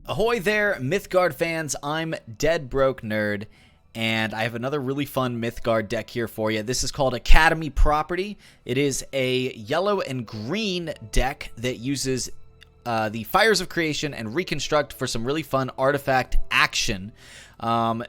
Ahoy there, Mythgard fans. I'm Dead Broke Nerd, and I have another really fun Mythgard deck here for you. This is called Academy Property. It is a yellow and green deck that uses the Fires of Creation and Reconstruct for some really fun artifact action.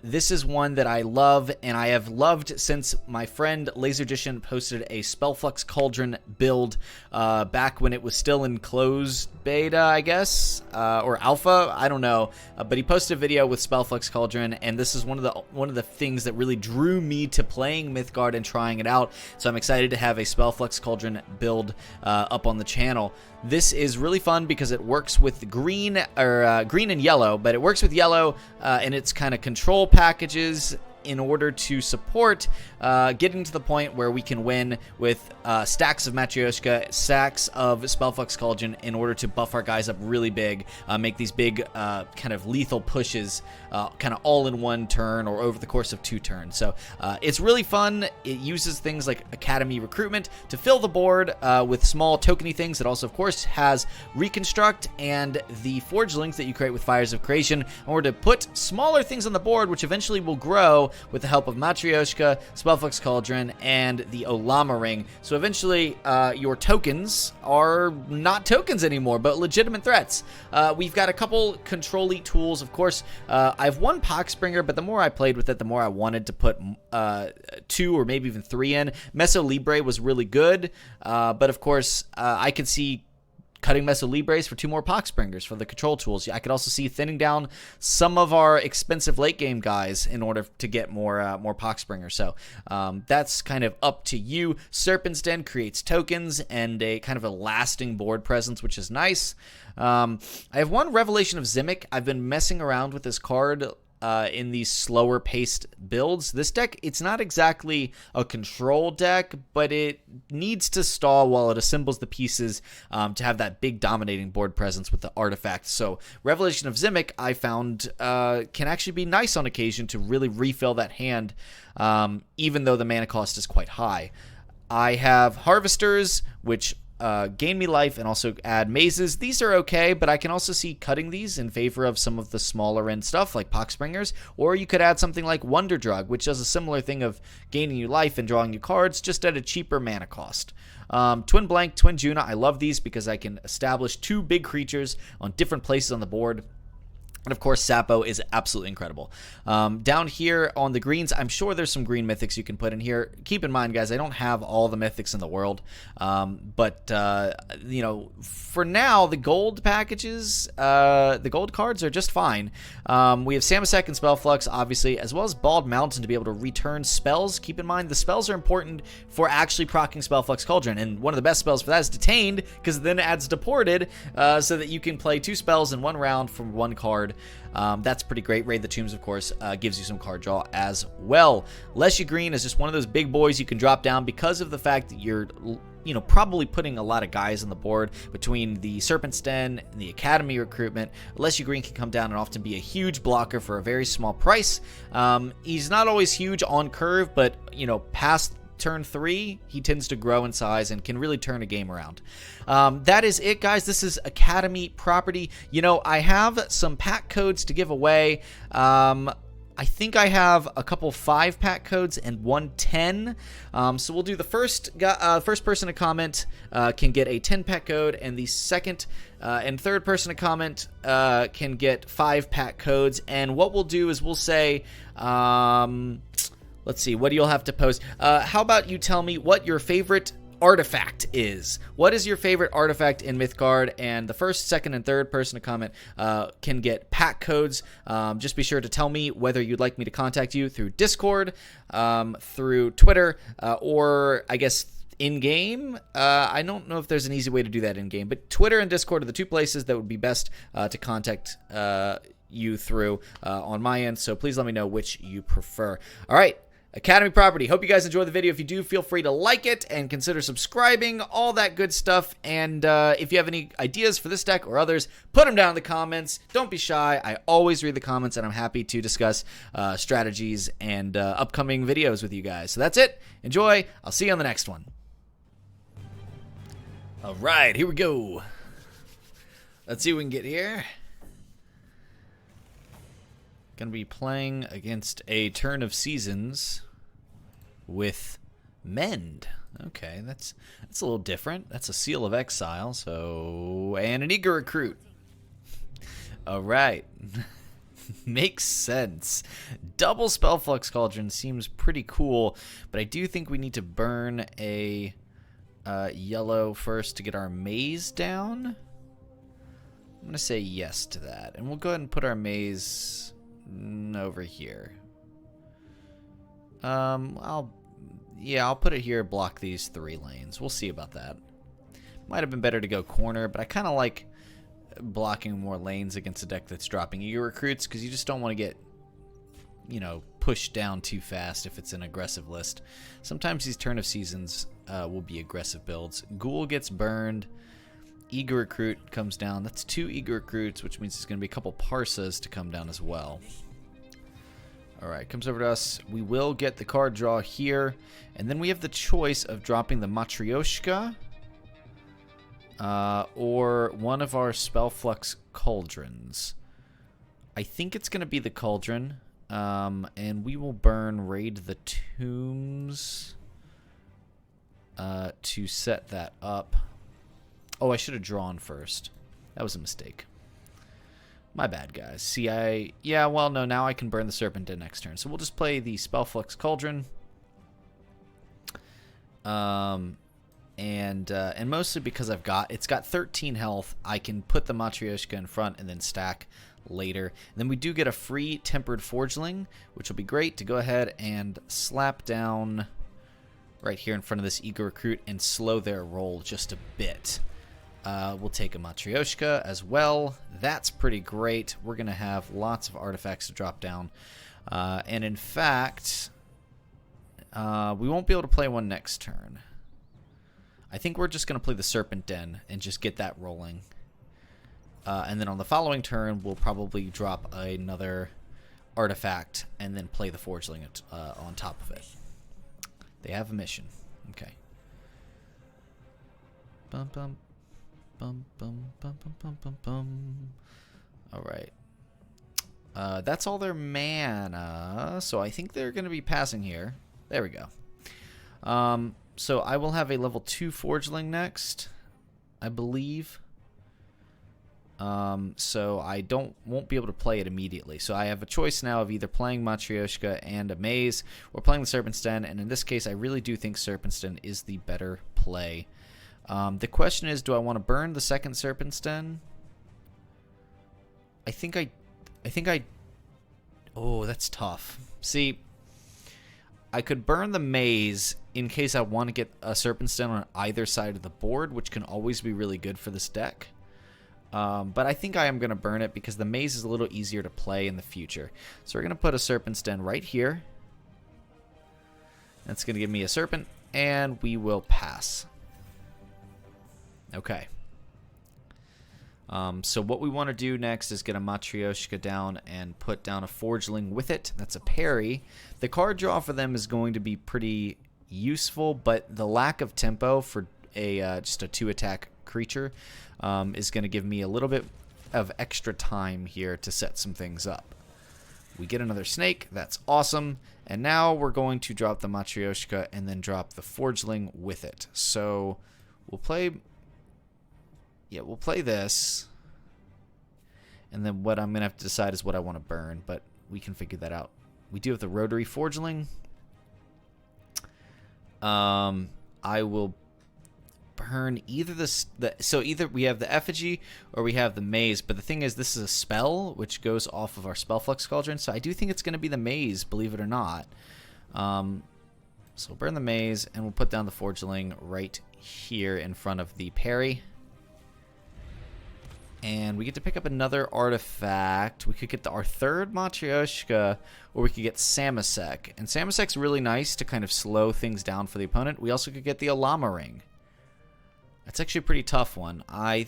This is one that I love, and I have loved since my friend Lasergician posted a Spellflux Cauldron build back when it was still in closed beta, I guess, or alpha. I don't know, but he posted a video with Spellflux Cauldron, and this is one of the things that really drew me to playing Mythgard and trying it out. So I'm excited to have a Spellflux Cauldron build up on the channel. This is really fun because it works with green and yellow, but it works with yellow and its kind of control packages in order to support getting to the point where we can win with stacks of Matryoshka, stacks of Spellflux Cauldron in order to buff our guys up really big, make these big kind of lethal pushes kind of all in one turn or over the course of 2 turns. So it's really fun. It uses things like Academy Recruitment to fill the board with small tokeny things. It also, of course, has Reconstruct and the Forge Links that you create with Fires of Creation in order to put smaller things on the board, which eventually will grow with the help of Matryoshka, Spellflux Cauldron, and the Olama Ring. So eventually, your tokens are not tokens anymore, but legitimate threats. We've got a couple control-y tools. Of course, I have one Poxbringer, but the more I played with it, the more I wanted to put 2 or maybe even 3 in. Meso Libre was really good, but of course, I could see cutting Meso Libres for 2 more Poxbringers for the control tools. I could also see thinning down some of our expensive late game guys in order to get more Poxbringers. So that's kind of up to you. Serpent's Den creates tokens and a kind of a lasting board presence, which is nice. I have one Revelation of Zimic. I've been messing around with this card in these slower paced builds. This deck, it's not exactly a control deck, but it needs to stall while it assembles the pieces to have that big dominating board presence with the artifacts. So Revelation of Zimic, I found, can actually be nice on occasion to really refill that hand, even though the mana cost is quite high. I have Harvesters, which gain me life and also add mazes. These are okay, but I can also see cutting these in favor of some of the smaller end stuff like Poxbringers, or you could add something like Wonder Drug, which does a similar thing of gaining you life and drawing you cards, just at a cheaper mana cost. Twin Blank, Twin Juna, I love these because I can establish 2 big creatures on different places on the board. And of course, Sapo is absolutely incredible. Down here on the greens, I'm sure there's some green mythics you can put in here. Keep in mind, guys, I don't have all the mythics in the world. But you know, for now, the gold packages, the gold cards are just fine. We have Samasek and Spellflux, obviously, as well as Bald Mountain to be able to return spells. Keep in mind, the spells are important for actually proccing Spellflux Cauldron. And one of the best spells for that is Detained, because then it adds Deported, so that you can play 2 spells in 1 round from 1 card. That's pretty great. Raid the Tombs, of course, gives you some card draw as well. Leshy Green is just one of those big boys you can drop down because of the fact that you're, you know, probably putting a lot of guys on the board between the Serpent's Den and the Academy Recruitment. Leshy Green can come down and often be a huge blocker for a very small price. He's not always huge on curve, but, you know, past turn 3, he tends to grow in size and can really turn a game around. That is it, guys. This is Academy Property. You know, I have some pack codes to give away. I think I have a couple 5-pack codes and 1 10. So we'll do the first person to comment can get a 10-pack code, and the second and third person to comment can get 5-pack codes. And what we'll do is we'll say, let's see, what do you have to post? How about you tell me what your favorite artifact is? What is your favorite artifact in Mythgard? And the first, second, and third person to comment can get pack codes. Just be sure to tell me whether you'd like me to contact you through Discord, through Twitter, or I guess in-game. I don't know if there's an easy way to do that in-game, but Twitter and Discord are the 2 places that would be best to contact you through on my end. So please let me know which you prefer. All right. Academy Property. Hope you guys enjoyed the video. If you do, feel free to like it and consider subscribing, all that good stuff. And if you have any ideas for this deck or others, put them down in the comments. Don't be shy. I always read the comments, and I'm happy to discuss strategies and upcoming videos with you guys. So that's it. Enjoy. I'll see you on the next one. All right, here we go. Let's see what we can get here. Gonna be playing against a Turn of Seasons with Mend. Okay, that's a little different. That's a Seal of Exile, so... and an Eager Recruit. Alright. Makes sense. Double Spellflux Cauldron seems pretty cool, but I do think we need to burn a yellow first to get our maze down. I'm going to say yes to that, and we'll go ahead and put our maze over here. I'll put it here, block these 3 lanes. We'll see about that. Might have been better to go corner, but I kind of like blocking more lanes against a deck that's dropping Eager Recruits, because you just don't want to get, you know, pushed down too fast if it's an aggressive list. Sometimes these Turn of Seasons will be aggressive builds. Ghoul gets burned. Eager Recruit comes down. That's 2 Eager Recruits, which means there's going to be a couple Parsas to come down as well. Alright, comes over to us. We will get the card draw here. And then we have the choice of dropping the Matryoshka or one of our Spellflux Cauldrons. I think it's going to be the Cauldron. And we will burn Raid the Tombs to set that up. Oh, I should have drawn first. That was a mistake. My bad, guys. See, yeah, well, no, now I can burn the Serpent Den next turn. So we'll just play the Spellflux Cauldron. And mostly because it's got 13 health, I can put the Matryoshka in front and then stack later. And then we do get a free Tempered Forgeling, which will be great to go ahead and slap down right here in front of this Eager Recruit and slow their roll just a bit. We'll take a Matryoshka as well. That's pretty great. We're going to have lots of artifacts to drop down. And in fact, we won't be able to play one next turn. I think we're just going to play the Serpent Den and just get that rolling. And then on the following turn, we'll probably drop another artifact and then play the Forgeling on top of it. They have a mission. Okay. Bum, bum. Bum, bum, bum, bum, bum, bum, bum. Alright. That's all their mana, so I think they're going to be passing here. There we go. So I will have a level 2 Forgeling next, I believe. So I won't be able to play it immediately. So I have a choice now of either playing Matryoshka and a Maze or playing the Serpent's Den, and in this case I really do think Serpent's Den is the better play. The question is, do I want to burn the second Serpent's Den? Oh, that's tough. See, I could burn the Maze in case I want to get a Serpent's Den on either side of the board, which can always be really good for this deck. But I think I am going to burn it because the Maze is a little easier to play in the future. So we're going to put a Serpent's Den right here. That's going to give me a Serpent, and we will pass. Okay. So what we want to do next is get a Matryoshka down and put down a Forgeling with it. That's a parry. The card draw for them is going to be pretty useful, but the lack of tempo for just a 2-attack creature is going to give me a little bit of extra time here to set some things up. We get another snake. That's awesome. And now we're going to drop the Matryoshka and then drop the Forgeling with it. So we'll play... yeah, we'll play this. And then what I'm going to have to decide is what I want to burn, but we can figure that out. We do have the Rotary Forgeling. I will burn either so either we have the Effigy or we have the Maze, but the thing is this is a spell which goes off of our Spellflux Cauldron, so I do think it's going to be the Maze, believe it or not. So we'll burn the Maze and we'll put down the Forgeling right here in front of the parry. And we get to pick up another artifact. We could get our third Matryoshka, or we could get Samasek. And Samasek's really nice to kind of slow things down for the opponent. We also could get the Alama Ring. That's actually a pretty tough one. I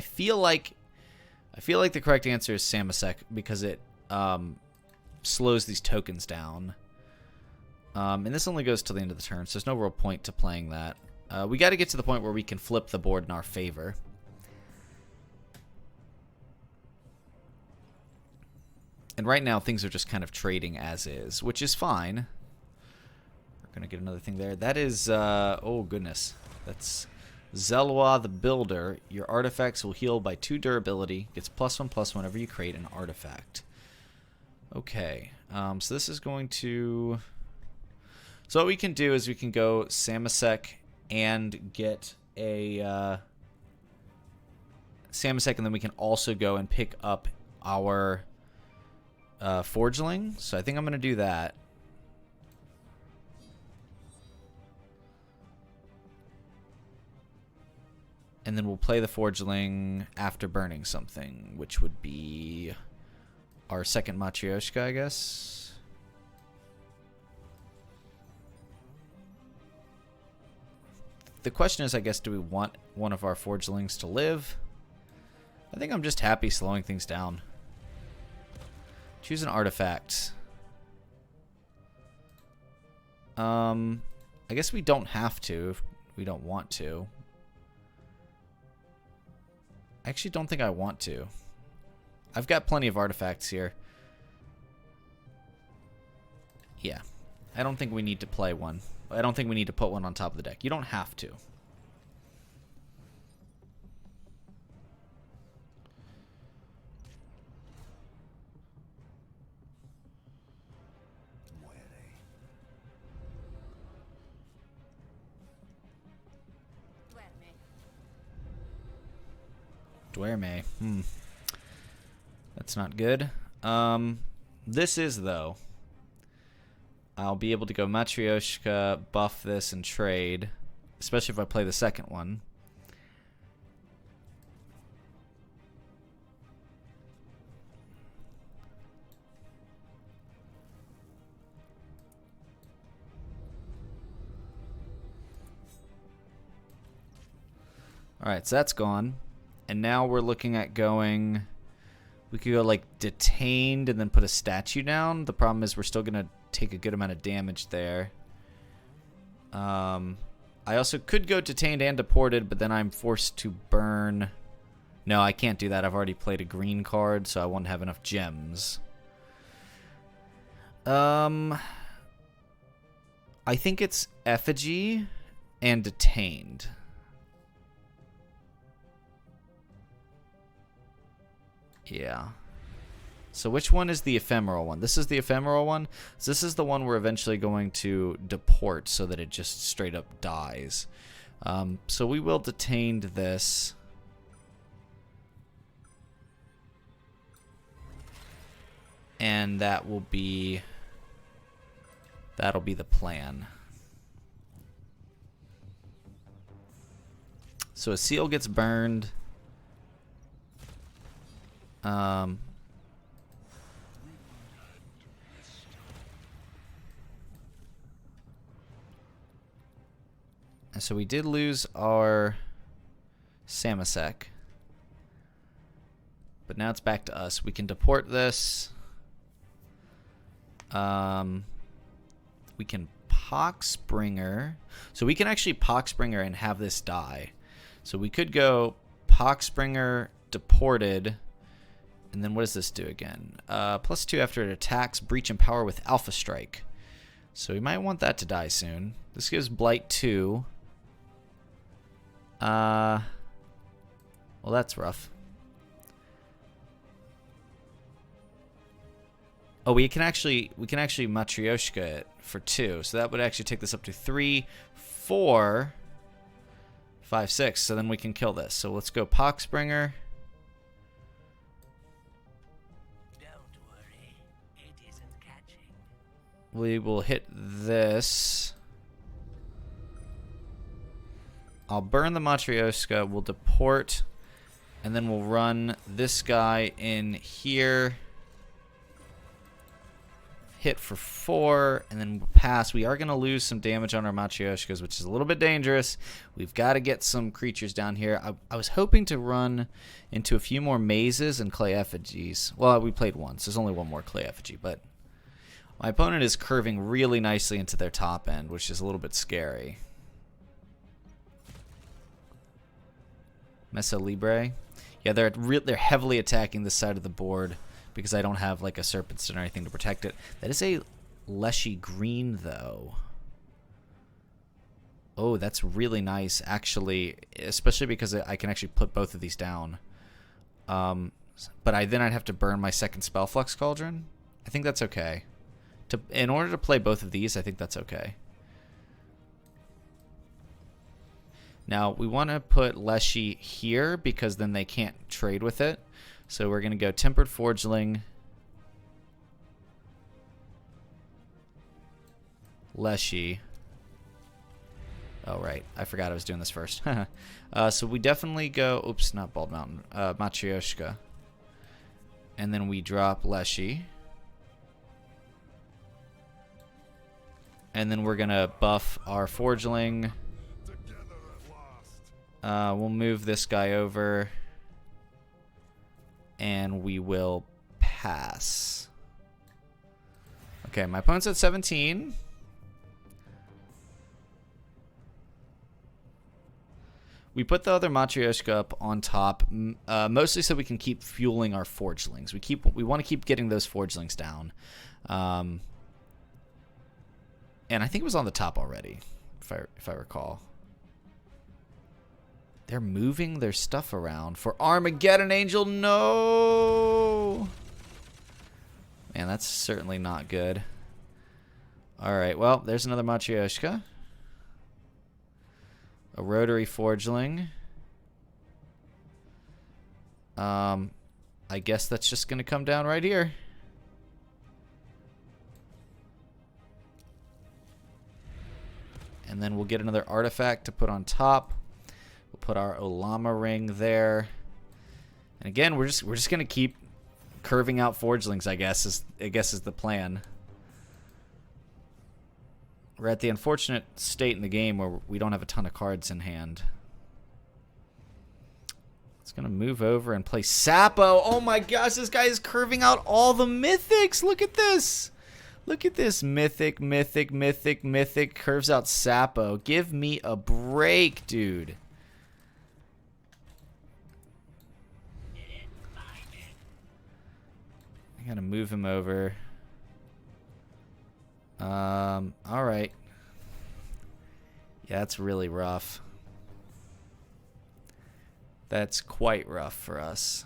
feel like the correct answer is Samasek because it slows these tokens down. And this only goes till the end of the turn, so there's no real point to playing that. We got to get to the point where we can flip the board in our favor. And right now, things are just kind of trading as is, which is fine. We're going to get another thing there. That is, oh goodness. That's Zeloa the Builder. Your artifacts will heal by 2 durability. Gets +1/+1 whenever you create an artifact. Okay. So this is going to... So what we can do is we can go Samasek and get a... Samasek, and then we can also go and pick up our Forgeling. So I think I'm going to do that. And then we'll play the Forgeling after burning something, which would be our second Matryoshka, I guess. The question is, I guess, do we want one of our Forgelings to live? I think I'm just happy slowing things down. Choose an artifact. I guess we don't have to if we don't want to. I actually don't think I want to. I've got plenty of artifacts here. Yeah. I don't think we need to play one. I don't think we need to put one on top of the deck. You don't have to. Duerme. That's not good. This is, though. I'll be able to go Matryoshka, buff this, and trade. Especially if I play the second one. Alright, so that's gone. And now we're looking at going... We could go, like, Detained and then put a statue down. The problem is we're still going to take a good amount of damage there. I also could go Detained and Deported, but then I'm forced to burn... No, I can't do that. I've already played a green card, so I won't have enough gems. I think it's Effigy and Detained. Yeah. So which one is the ephemeral one? This is the ephemeral one. So this is the one we're eventually going to deport so that it just straight up dies. So we will detain this. And that will be... That'll be the plan. So a seal gets burned. And so we did lose our Samasek. But now it's back to us. We can deport this. We can Poxbringer. So we can actually Poxbringer and have this die. So we could go Poxbringer, deported. And then what does this do again? +2 after it attacks, breach and power with Alpha Strike. So we might want that to die soon. This gives Blight 2. Well, that's rough. Oh, we can actually Matryoshka it for 2. So that would actually take this up to 3, 4, 5, 6. So then we can kill this. So let's go Poxbringer. We will hit this. I'll burn the Matryoshka. We'll deport. And then we'll run this guy in here. Hit for 4. And then we'll pass. We are going to lose some damage on our Matryoshkas, which is a little bit dangerous. We've got to get some creatures down here. I was hoping to run into a few more mazes and clay effigies. Well, we played once. There's only one more clay effigy, but... My opponent is curving really nicely into their top end, which is a little bit scary. Mesa Libre. Yeah, they're heavily attacking this side of the board because I don't have like a Serpentstone or anything to protect it. That is a Leshy green though. Oh, that's really nice actually, especially because I can actually put both of these down. But then I'd have to burn my second Spellflux Cauldron. I think that's okay. In order to play both of these, I think that's okay. Now, we want to put Leshy here because then they can't trade with it. So we're going to go Tempered Forgeling, Leshy. Oh, right. I forgot I was doing this first. So we definitely go... Oops, not Bald Mountain. Matryoshka. And then we drop Leshy. And then we're going to buff our Forgeling. We'll move this guy over. And we will pass. Okay, my opponent's at 17. We put the other Matryoshka up on top, mostly so we can keep fueling our Forgelings. We want to keep getting those Forgelings down. And I think it was on the top already, if I recall. They're moving their stuff around for Armageddon Angel. No! Man, that's certainly not good. Alright, well, there's another Matryoshka. A Rotary Forgeling. I guess that's just going to come down right here. And then we'll get another artifact to put on top. We'll put our Olama ring there. And again, we're just going to keep curving out Forgelings, I guess is the plan. We're at the unfortunate state in the game where we don't have a ton of cards in hand. It's going to move over and play Sapo. Oh my gosh, this guy is curving out all the mythics. Look at this. Look at this. Mythic, mythic, mythic, mythic. Curves out Sapo. Give me a break, dude. I got to move him over. Alright. Yeah, that's really rough. That's quite rough for us.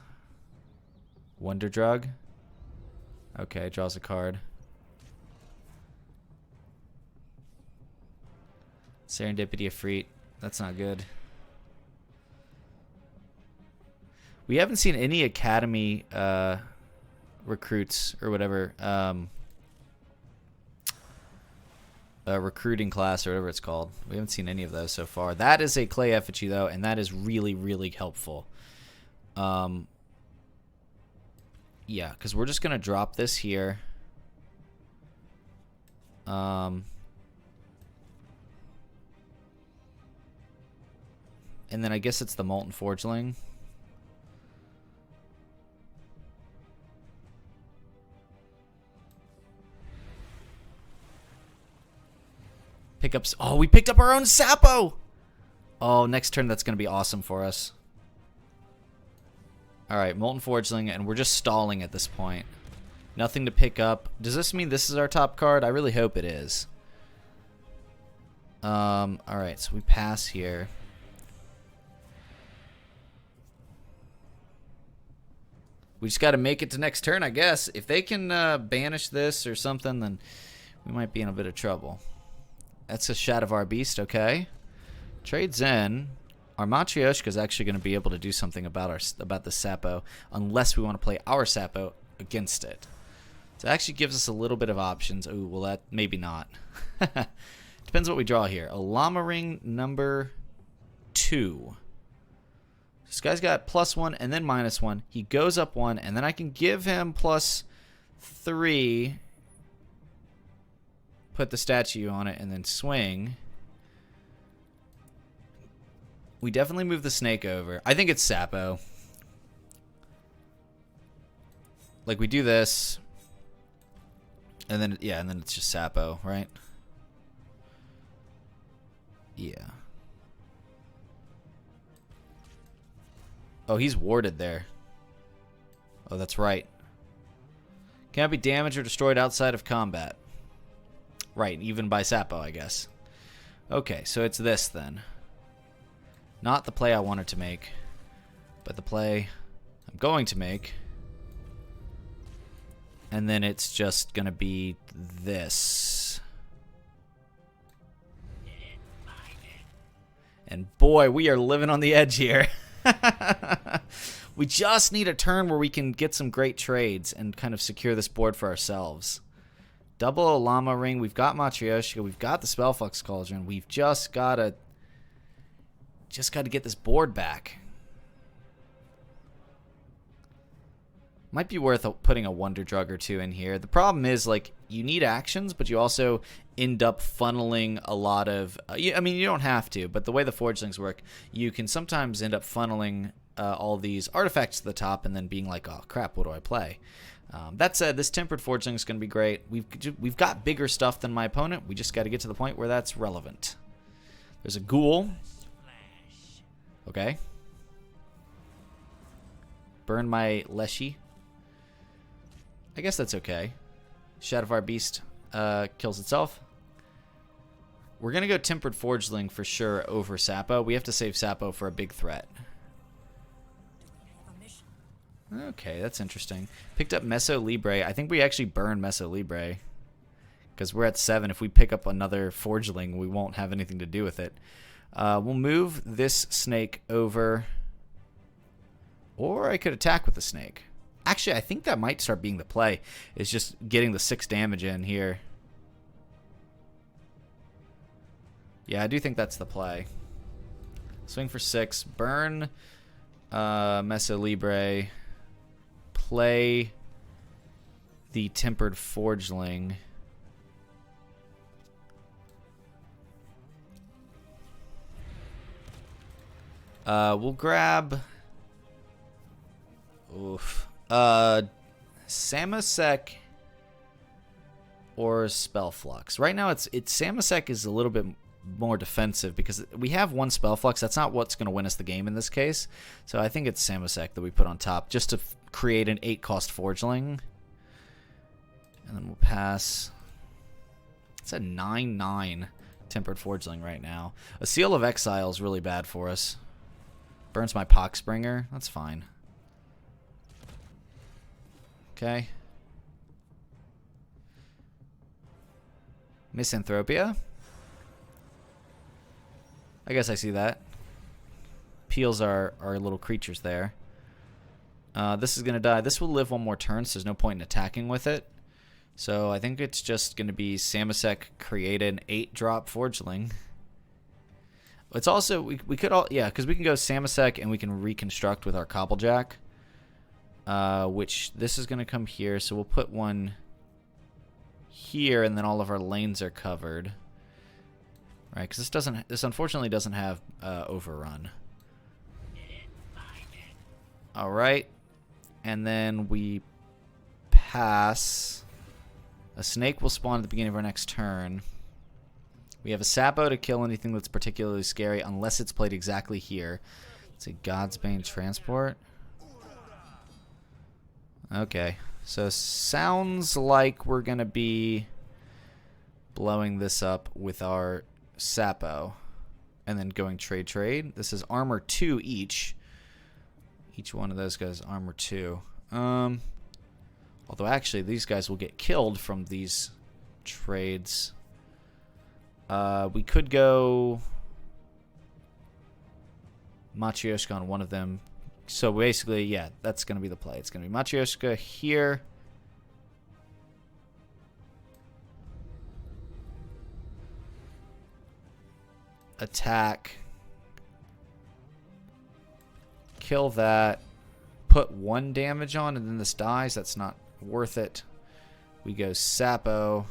Wonder Drug. Okay, draws a card. Serendipity Efreet. That's not good. We haven't seen any Academy recruits or whatever. Recruiting class or whatever it's called. We haven't seen any of those so far. That is a clay effigy though, and that is really, really helpful. Yeah, because we're just gonna drop this here. And then I guess it's the Molten Forgeling. Pickups. Oh, we picked up our own Sapo. Oh, next turn that's going to be awesome for us. All right, Molten Forgeling, and we're just stalling at this point. Nothing to pick up. Does this mean this is our top card? I really hope it is. All right, so we pass here. We just got to make it to next turn, I guess. If they can banish this or something, then we might be in a bit of trouble. That's a Shadavar Beast, okay. Trades in. Our Matryoshka is actually going to be able to do something about the Sapo, unless we want to play our Sapo against it. So it actually gives us a little bit of options. Ooh, well, that maybe not. Depends what we draw here. A Llama Ring number 2. This guy's got +1 and then -1. He goes up 1, and then I can give him +3. Put the statue on it and then swing. We definitely move the snake over. I think it's Sapo. Like we do this, and then yeah, and then it's just Sapo, right? Yeah. Oh, he's warded there. Oh, that's right. Cannot be damaged or destroyed outside of combat. Right, even by Sapo, I guess. Okay, so it's this then. Not the play I wanted to make, but the play I'm going to make. And then it's just going to be this. And boy, we are living on the edge here. We just need a turn where we can get some great trades and kind of secure this board for ourselves. Double a Llama Ring. We've got Matryoshka. We've got the Spellflux Cauldron. We've just got to get this board back. Might be worth putting a Wonder Drug or two in here. The problem is, like, you need actions, but you also end up funneling a lot of... I mean, you don't have to, but the way the Forgelings work, you can sometimes end up funneling all these artifacts to the top and then being like, oh, crap, what do I play? That said, this Tempered Forgeling is going to be great. We've got bigger stuff than my opponent. We just got to get to the point where that's relevant. There's a Ghoul. Okay. Burn my Leshy. I guess that's okay. Shadowfire Beast kills itself. We're going to go Tempered Forgeling for sure over Sapo. We have to save Sapo for a big threat. Okay, that's interesting. Picked up Meso Libre. I think we actually burn Meso Libre because we're at 7. If we pick up another Forgeling, we won't have anything to do with it. We'll move this snake over, or I could attack with the snake. Actually, I think that might start being the play, is just getting the 6 damage in here. Yeah, I do think that's the play. Swing for 6, burn Meso Libre, play the Tempered Forgeling. We'll grab... Oof. Samasek or Spellflux. Right now, it's Samasek is a little bit more defensive because we have 1 Spellflux. That's not what's going to win us the game in this case. So I think it's Samasek that we put on top just to create an 8-cost Forgeling. And then we'll pass. It's a 9/9 Tempered Forgeling right now. A Seal of Exile is really bad for us. Burns my Poxbringer. That's fine. Okay. Misanthropia. I guess I see that. Peels our little creatures there. This is going to die. This will live 1 more turn, so there's no point in attacking with it. So I think it's just going to be Samasek create an 8-drop Forgeling. It's also, we could all, yeah, because we can go Samasek and we can reconstruct with our Cobblejack. Which this is going to come here, so we'll put 1 here, and then all of our lanes are covered. Right, because this unfortunately doesn't have overrun. All right, and then we pass. A snake will spawn at the beginning of our next turn. We have a Sapo to kill anything that's particularly scary, unless it's played exactly here. It's a Godsbane Transport. Okay, so sounds like we're going to be blowing this up with our Sapo and then going trade. This is armor 2 each. Each one of those guys armor 2. Although actually these guys will get killed from these trades. We could go Matryoshka on one of them. So basically, yeah, that's going to be the play. It's going to be Matryoshka here. Attack. Kill that. Put 1 damage on, and then this dies. That's not worth it. We go Sapo.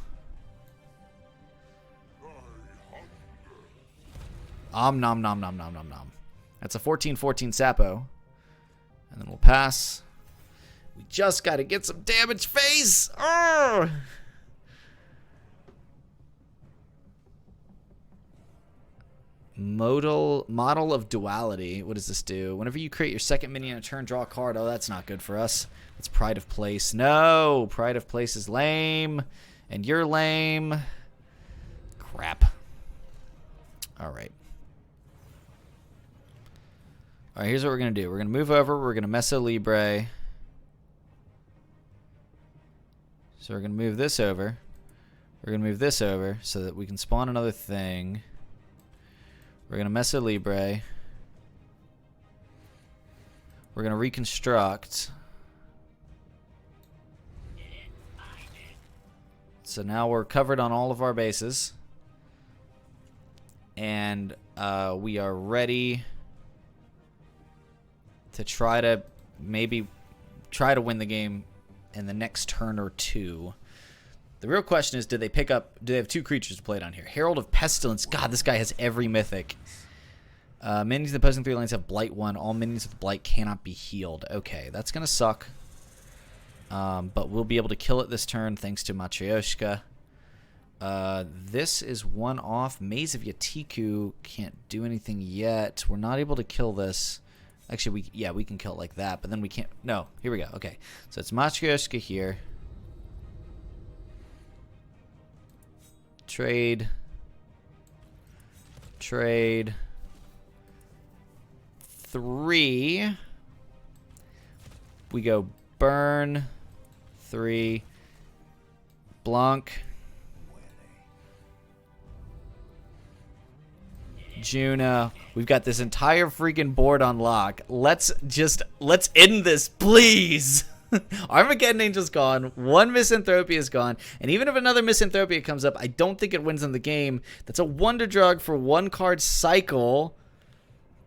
Nom nom nom nom nom nom. That's a 14/14 Sapo. And then we'll pass. We just got to get some damage phase. Oh! Model of duality. What does this do? Whenever you create your second minion in a turn, draw a card. Oh, that's not good for us. It's Pride of Place. No! Pride of Place is lame. And you're lame. Crap. Alright. Alright, here's what we're going to do. We're going to move over. We're going to Meso Libre. So we're going to move this over. We're going to move this over so that we can spawn another thing. We're going to Meso Libre. We're going to reconstruct. So now we're covered on all of our bases. And we are ready to try to maybe try to win the game in the next turn or two. The real question is, do they have two creatures to play down here? Herald of Pestilence. God, this guy has every mythic. Minions in the opposing 3 lanes have Blight 1. All minions with Blight cannot be healed. Okay, that's going to suck. But we'll be able to kill it this turn thanks to Matryoshka. This is one off. Maze of Yatiku can't do anything yet. We're not able to kill this. Actually, we can kill it like that, but then we can't. No, here we go. Okay, so it's Matryoshka here. Trade. 3. We go burn. 3. Blanc. Juna. We've got this entire freaking board on lock. Let's end this, please. Armageddon Angel's gone. 1 Misanthropia is gone. And even if another Misanthropia comes up, I don't think it wins in the game. That's a Wonder Drug for 1 card cycle.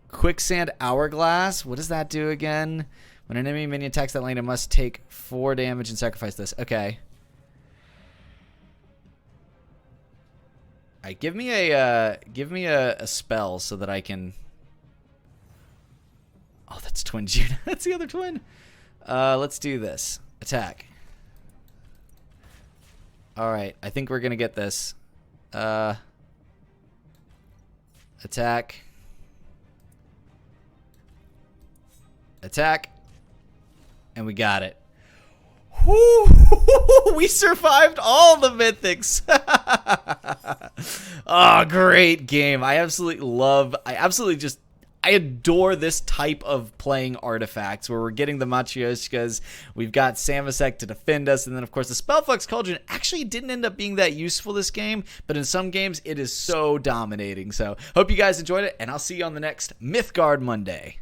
Quicksand Hourglass. What does that do again? When an enemy minion attacks that lane, it must take 4 damage and sacrifice this. Okay. Alright, give me a spell so that I can. Oh, that's Twin Juna. That's the other twin. Let's do this. Attack. Alright, I think we're gonna get this. Attack. Attack. And we got it. Woo! We survived all the mythics. Oh, great game. I adore this type of playing artifacts where we're getting the Matryoshkas, we've got Samasek to defend us, and then of course the Spellflux Cauldron actually didn't end up being that useful this game, but in some games it is so dominating. So hope you guys enjoyed it, and I'll see you on the next Mythgard Monday.